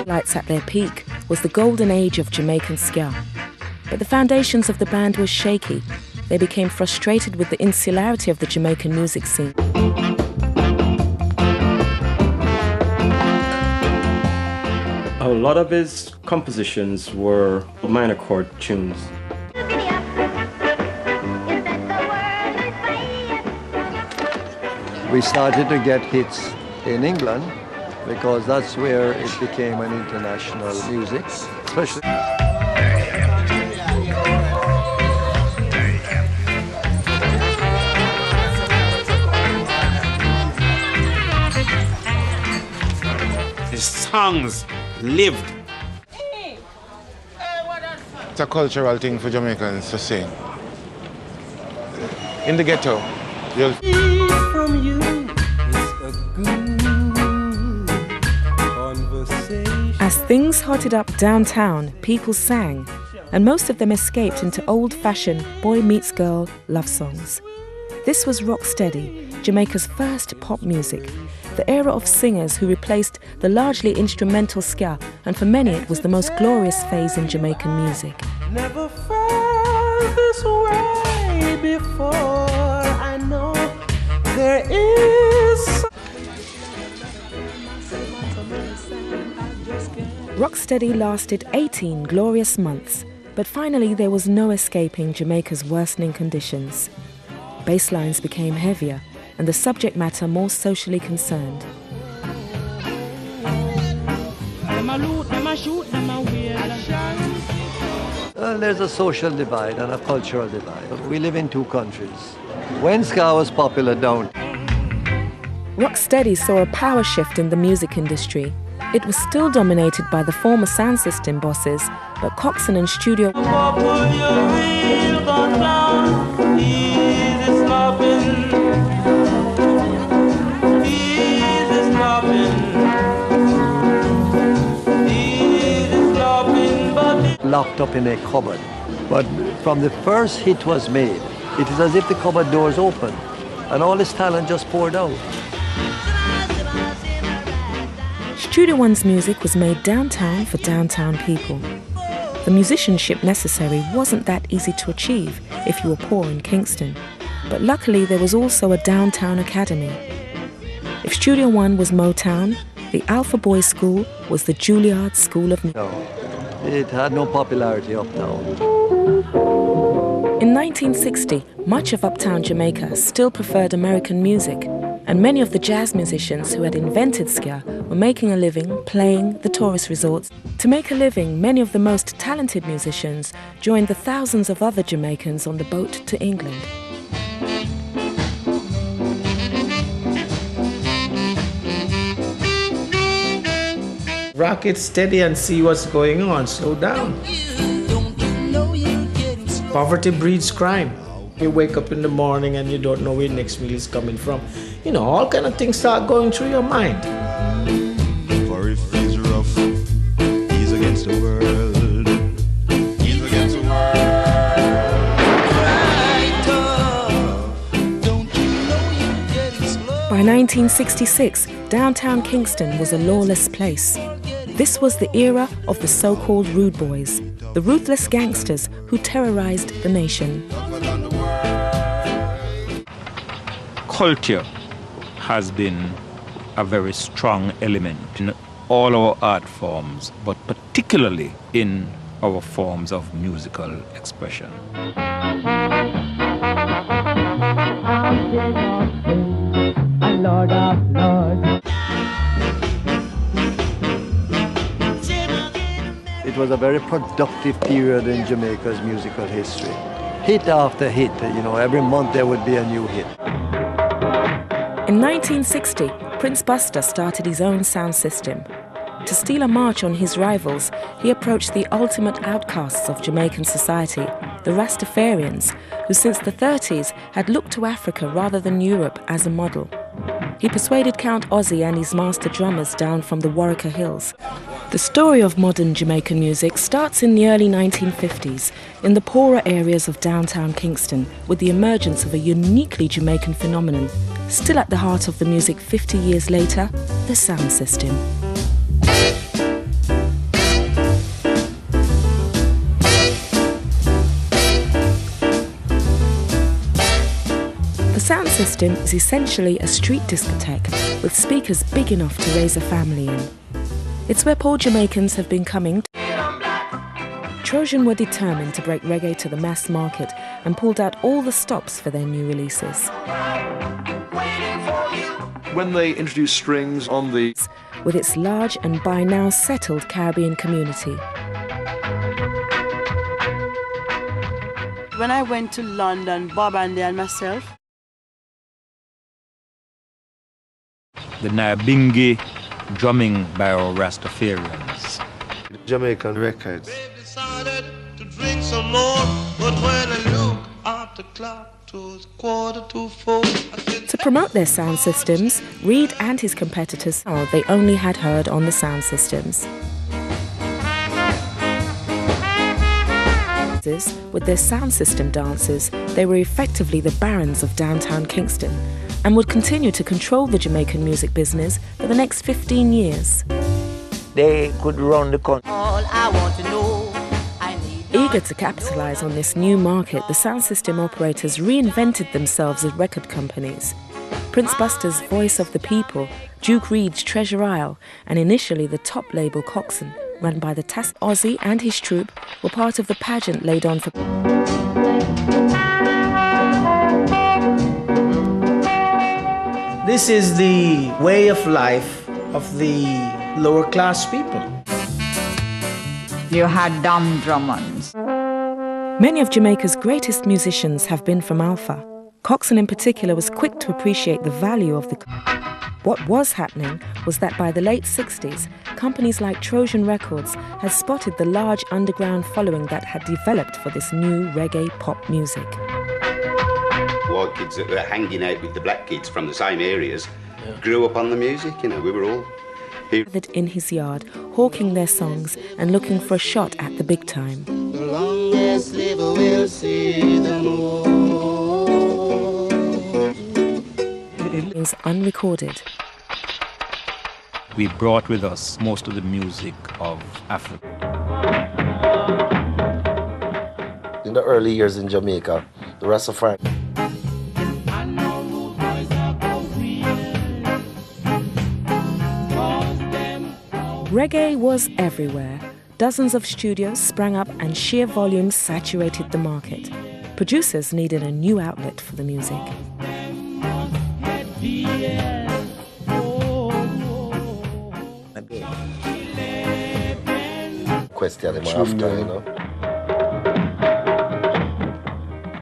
Lights at their peak was the golden age of Jamaican ska. But the foundations of the band were shaky. They became frustrated with the insularity of the Jamaican music scene. A lot of his compositions were minor chord tunes. We started to get hits in England because that's where it became an international music, especially. His songs lived. It's a cultural thing for Jamaicans to sing. In the ghetto, you'll... From you is a good conversation. As things hotted up downtown, people sang, and most of them escaped into old-fashioned boy-meets-girl love songs. This was rocksteady, Jamaica's first pop music, the era of singers who replaced the largely instrumental ska, and for many it was the most glorious phase in Jamaican music. Never felt this way before. I know there is. Rocksteady lasted 18 glorious months, but finally there was no escaping Jamaica's worsening conditions. Bass lines became heavier and the subject matter more socially concerned. There's a social divide and a cultural divide. We live in two countries. When ska was popular down, Rocksteady saw a power shift in the music industry. It was still dominated by the former sound system bosses, but Coxsone and Studio locked up in a cupboard. But from the first hit was made, it is as if the cupboard doors opened and all this talent just poured out. Studio One's music was made downtown for downtown people. The musicianship necessary wasn't that easy to achieve if you were poor in Kingston, but luckily there was also a downtown academy. If Studio One was Motown, the Alpha Boys School was the Juilliard School of Music. No, it had no popularity uptown. In 1960, much of uptown Jamaica still preferred American music, and many of the jazz musicians who had invented ska were making a living playing the tourist resorts. To make a living, many of the most talented musicians joined the thousands of other Jamaicans on the boat to England. Rock it steady and see what's going on. Slow down. Poverty breeds crime. You wake up in the morning and you don't know where the next meal is coming from. You know, all kind of things start going through your mind. For if he's rough, he's against the world. He's against the world. Right up. Don't you know you're getting slow? By 1966, downtown Kingston was a lawless place. This was the era of the so-called rude boys, the ruthless gangsters who terrorized the nation. Culture has been a very strong element in all our art forms, but particularly in our forms of musical expression. It was a very productive period in Jamaica's musical history. Hit after hit, you know, every month there would be a new hit. In 1960, Prince Buster started his own sound system. To steal a march on his rivals, he approached the ultimate outcasts of Jamaican society, the Rastafarians, who since the 30s had looked to Africa rather than Europe as a model. He persuaded Count Ozzy and his master drummers down from the Warwicker Hills. The story of modern Jamaican music starts in the early 1950s in the poorer areas of downtown Kingston with the emergence of a uniquely Jamaican phenomenon, still at the heart of the music 50 years later, the sound system. The sound system is essentially a street discotheque with speakers big enough to raise a family in. It's where poor Jamaicans have been coming. Trojan were determined to break reggae to the mass market and pulled out all the stops for their new releases. When they introduced strings on the... with its large and by now settled Caribbean community. When I went to London, Bob Andy and myself, the Nyabingi drumming by our Rastafarians. Jamaican records. Decided to drink some more, but when I look at the clock, it was 3:45. To promote their sound systems, Reed and his competitors they only had heard on the sound systems. With their sound system dancers, they were effectively the barons of downtown Kingston and would continue to control the Jamaican music business for the next 15 years. They could run the country. all I want to know, I need Eager to capitalize on this new market, the sound system operators reinvented themselves as record companies. Prince Buster's Voice of the People, Duke Reed's Treasure Isle, and initially the top label Coxsone, run by the Ozzy and his troupe, were part of the pageant laid on for... This is the way of life of the lower class people. You had dumb drummers. Many of Jamaica's greatest musicians have been from Alpha. Coxsone in particular was quick to appreciate the value of the... What was happening was that by the late 60s, companies like Trojan Records had spotted the large underground following that had developed for this new reggae pop music. White kids that were hanging out with the black kids from the same areas grew up on the music, you know, we were all... Gathered in his yard, hawking their songs and looking for a shot at the big time. The longest liver will see the moon. It is unrecorded. We brought with us most of the music of Africa. In the early years in Jamaica, the Rastafari. Reggae was everywhere. Dozens of studios sprang up and sheer volumes saturated the market. Producers needed a new outlet for the music. Question him after, you know.